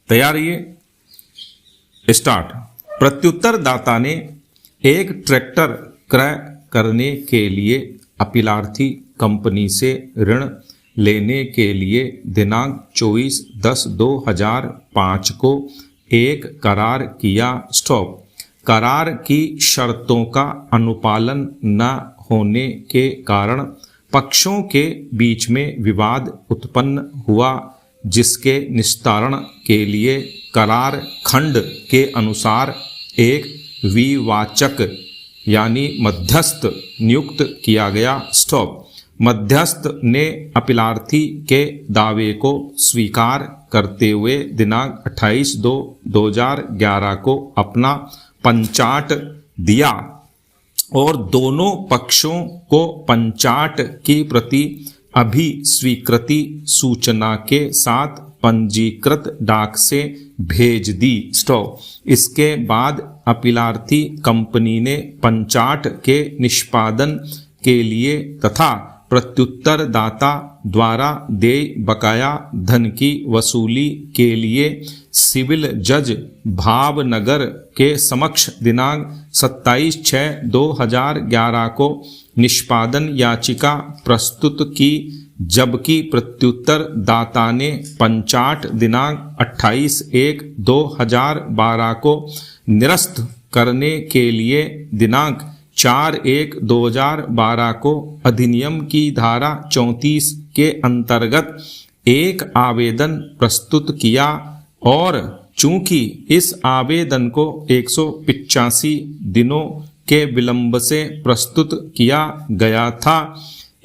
तैयार रहिए। स्टार्ट। प्रत्युत्तर दाता ने एक ट्रैक्टर क्रय करने के लिए अपीलार्थी कंपनी से ऋण लेने के लिए दिनांक 24/10/2005 को एक करार किया। स्टॉप। करार की शर्तों का अनुपालन न होने के कारण पक्षों के बीच में विवाद उत्पन्न हुआ, जिसके निस्तारण के लिए करार खंड के अनुसार एक विवाचक यानी मध्यस्थ नियुक्त किया गया। स्टॉप। मध्यस्थ ने अपीलार्थी के दावे को स्वीकार करते हुए दिनांक 28/2/2011 को अपना पंचाट दिया और दोनों पक्षों को पंचाट की प्रति अभिस्वीकृति सूचना के साथ पंजीकृत डाक से भेज दी। स्टॉप। इसके बाद अपीलार्थी कंपनी ने पंचाट के निष्पादन के लिए तथा प्रत्युत्तर दाता द्वारा देय बकाया धन की वसूली के लिए सिविल जज भावनगर के समक्ष दिनांक 27/6/2011 को निष्पादन याचिका प्रस्तुत की, जबकि प्रत्युत्तर दाता ने पंचाट दिनांक 28/1/2012 को निरस्त करने के लिए दिनांक 4/1/2012 को अधिनियम की धारा 34 के अंतर्गत एक आवेदन प्रस्तुत किया और चूंकि इस आवेदन को 185 दिनों के विलंब से प्रस्तुत किया गया था,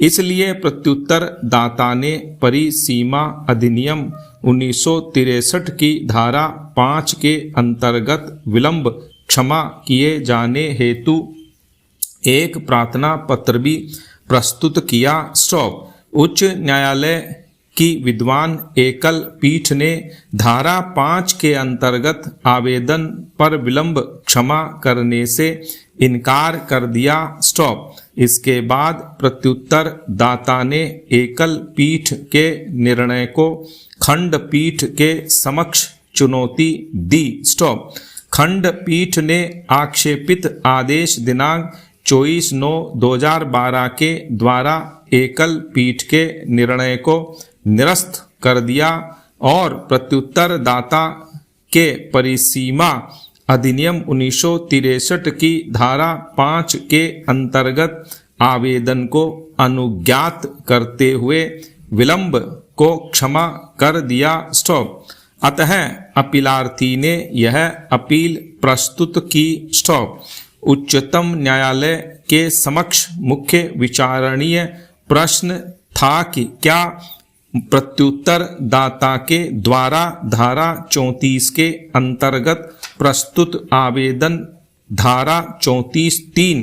इसलिए प्रत्युत्तर दाता ने परिसीमा अधिनियम 1963 की धारा 5 के अंतर्गत विलंब क्षमा किए जाने हेतु एक प्रार्थना पत्र भी प्रस्तुत किया। स्टॉप। उच्च न्यायालय की विद्वान एकल पीठ ने धारा 5 के अंतर्गत आवेदन पर विलंब क्षमा करने से इनकार कर दिया। स्टॉप। इसके बाद प्रत्युत्तर दाता ने एकल पीठ के निर्णय को खंडपीठ के समक्ष चुनौती दी। स्टॉप। खंडपीठ ने आक्षेपित आदेश दिनांक 24/9/2012 के द्वारा एकल पीठ के निर्णय को निरस्त कर दिया और प्रत्युत्तर दाता के परिसीमा अधिनियम 1963 की धारा 5 के अंतर्गत आवेदन को अनुज्ञात करते हुए विलंब को क्षमा कर दिया। स्टॉप। अतः अपीलार्थी ने यह अपील प्रस्तुत की। स्टॉप। उच्चतम न्यायालय के समक्ष मुख्य विचारणीय प्रश्न था कि क्या प्रत्युत्तर दाता के द्वारा धारा 34 के अंतर्गत प्रस्तुत आवेदन धारा 34(3)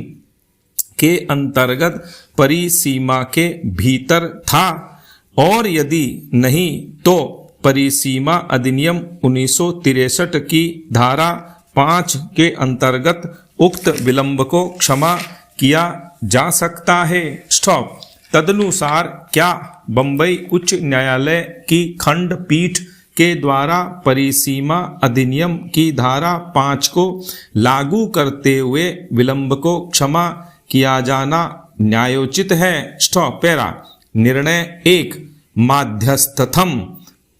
के अंतर्गत परिसीमा के भीतर था, और यदि नहीं तो परिसीमा अधिनियम 1963 की धारा 5 के अंतर्गत उक्त विलंब को क्षमा किया जा सकता है। स्टॉप। तदनुसार क्या बंबई उच्च न्यायालय की खंडपीठ के द्वारा परिसीमा अधिनियम की धारा 5 को लागू करते हुए विलंब को क्षमा किया जाना न्यायोचित है। स्टॉप। पैरा। निर्णय 1। माध्यस्थथम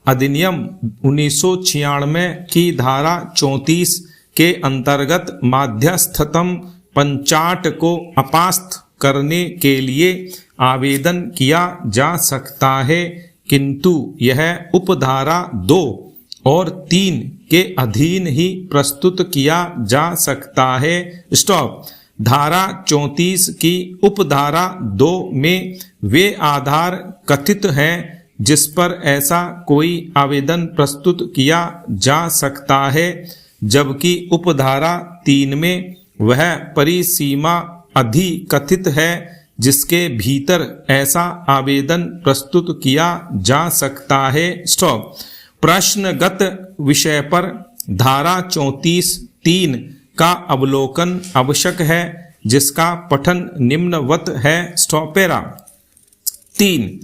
अधिनियम 1996 की धारा 34 के अंतर्गत माध्यस्थतम पंचाट को अपास्त करने के लिए आवेदन किया जा सकता है, किंतु यह उपधारा 2 और 3 के अधीन ही प्रस्तुत किया जा सकता है। स्टॉप। धारा 34 की उपधारा 2 में वे आधार कथित हैं जिस पर ऐसा कोई आवेदन प्रस्तुत किया जा सकता है, जबकि उपधारा 3 में वह परिसीमा अधिकथित है जिसके भीतर ऐसा आवेदन प्रस्तुत किया जा सकता है। स्टॉप। प्रश्नगत विषय पर धारा 34(3) का अवलोकन आवश्यक है, जिसका पठन निम्नवत है। स्टॉप। पैरा। 3।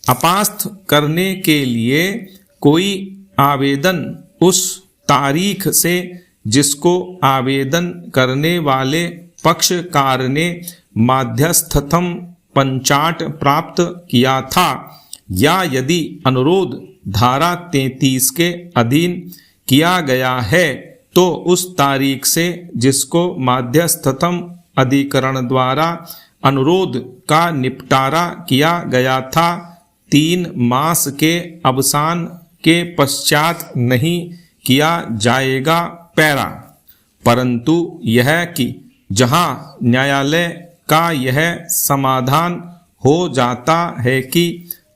अपास्त करने के लिए कोई आवेदन उस तारीख से जिसको आवेदन करने वाले पक्षकार ने माध्यस्थतम पंचाट प्राप्त किया था, या यदि अनुरोध धारा 33 के अधीन किया गया है तो उस तारीख से जिसको माध्यस्थतम अधिकरण द्वारा अनुरोध का निपटारा किया गया था 3 मास के अवसान के पश्चात नहीं किया जाएगा। पैरा। परंतु यह कि जहां न्यायालय का यह समाधान हो जाता है कि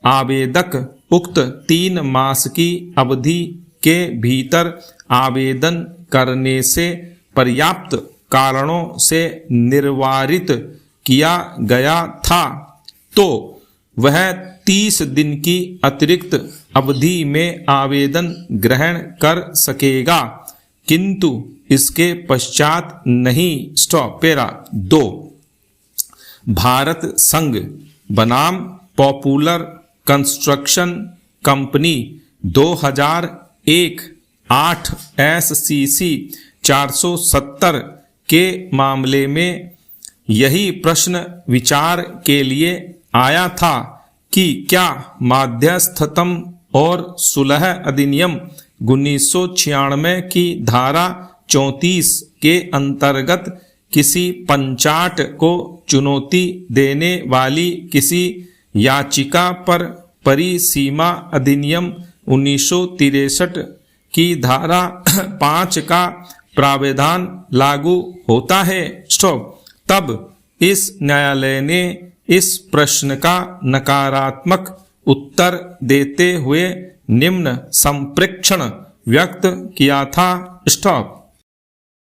आवेदक उक्त 3 मास की अवधि के भीतर आवेदन करने से पर्याप्त कारणों से निर्वारित किया गया था, तो वह 30 दिन की अतिरिक्त अवधि में आवेदन ग्रहण कर सकेगा, किंतु इसके पश्चात नहीं। स्टॉप। पैरा 2। भारत संघ बनाम पॉपुलर कंस्ट्रक्शन कंपनी 2001 8 SCC 470 के मामले में यही प्रश्न विचार के लिए आया था कि क्या माध्यस्थतम और सुलह अधिनियम 1996 की धारा 34 के अंतर्गत किसी पंचाट को चुनौती देने वाली किसी याचिका पर परिसीमा अधिनियम 1963 की धारा 5 का प्रावधान लागू होता है। स्टॉप। तब इस न्यायालय ने इस प्रश्न का नकारात्मक उत्तर देते हुए निम्न संप्रेक्षण व्यक्त किया था। स्टॉप।